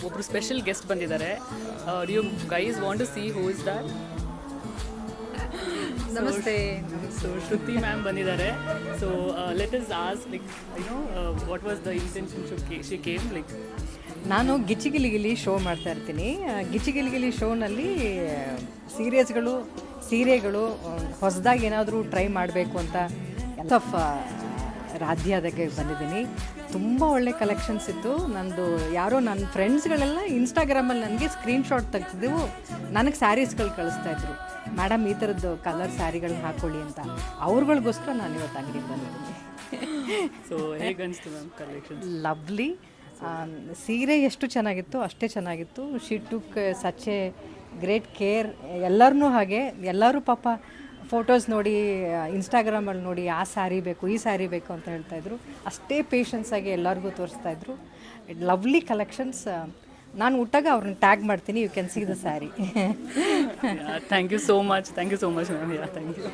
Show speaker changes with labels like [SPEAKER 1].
[SPEAKER 1] ಒಬ್ಬರು special guest ಬಂದಿದ್ದಾರೆ. You guys want to see who is that?
[SPEAKER 2] ನಮಸ್ತೆ.
[SPEAKER 1] So Shruti ma'am ಬಂದಿದ್ದಾರೆ. So let us ask like what was the intention she came like.
[SPEAKER 2] ನಾನು Gicchi Giligili show ಮಾಡ್ತಾ ಇರ್ತೀನಿ. ಗಿಚ್ಚಿಗಿಲಿಗಿಲಿ ಶೋನಲ್ಲಿ ಸೀರೆಗಳು ಹೊಸದಾಗಿ ಏನಾದರೂ ಟ್ರೈ ಮಾಡಬೇಕು ಅಂತ ಆಫ್ ರಾಧ್ಯಾದಾಗೆ ಬಂದಿದ್ದೀನಿ. ತುಂಬ ಒಳ್ಳೆ ಕಲೆಕ್ಷನ್ಸ್ ಇತ್ತು. ನಂದು ಯಾರೋ ನನ್ನ ಫ್ರೆಂಡ್ಸ್ಗಳೆಲ್ಲ ಇನ್ಸ್ಟಾಗ್ರಾಮಲ್ಲಿ ನನಗೆ ಸ್ಕ್ರೀನ್ಶಾಟ್ ತೆಗ್ದಿದ್ದೆವು, ನನಗೆ ಸ್ಯಾರೀಸ್ಗಳು ಕಳಿಸ್ತಾಯಿದ್ರು, ಮೇಡಮ್ ಈ ಥರದ್ದು ಕಲರ್ ಸ್ಯಾರಿಗಳನ್ನ ಹಾಕ್ಕೊಳ್ಳಿ ಅಂತ. ಅವ್ರುಗಳಿಗೋಸ್ಕರ ನಾನು ಇವತ್ತು ಅಂಗಡಿಗೆ ಬಂದಿದ್ದೀನಿ.
[SPEAKER 1] ಸೊ ಹೇಗೆ ಅನಿಸ್ತು ಮ್ಯಾಮ್ ಕಲೆಕ್ಷನ್?
[SPEAKER 2] ಲವ್ಲಿ. ಸೀರೆ ಎಷ್ಟು ಚೆನ್ನಾಗಿತ್ತು ಅಷ್ಟೇ ಚೆನ್ನಾಗಿತ್ತು. She took such A great care. ಎಲ್ಲರನ್ನೂ ಹಾಗೆ, ಎಲ್ಲರೂ ಪಾಪ ಫೋಟೋಸ್ ನೋಡಿ ಇನ್ಸ್ಟಾಗ್ರಾಮಲ್ಲಿ ನೋಡಿ ಆ ಸ್ಯಾರಿ ಬೇಕು ಈ ಸ್ಯಾರಿ ಬೇಕು ಅಂತ ಹೇಳ್ತಾಯಿದ್ರು. ಅಷ್ಟೇ ಪೇಷನ್ಸಾಗಿ ಎಲ್ಲರಿಗೂ ತೋರಿಸ್ತಾಯಿದ್ರು. Lovely collections. ನಾನು ಹುಟ್ಟಾಗ ಅವ್ರನ್ನ ಟ್ಯಾಗ್ ಮಾಡ್ತೀನಿ, you can see the sari.
[SPEAKER 1] Thank you so much ma'am. Yeah thank you.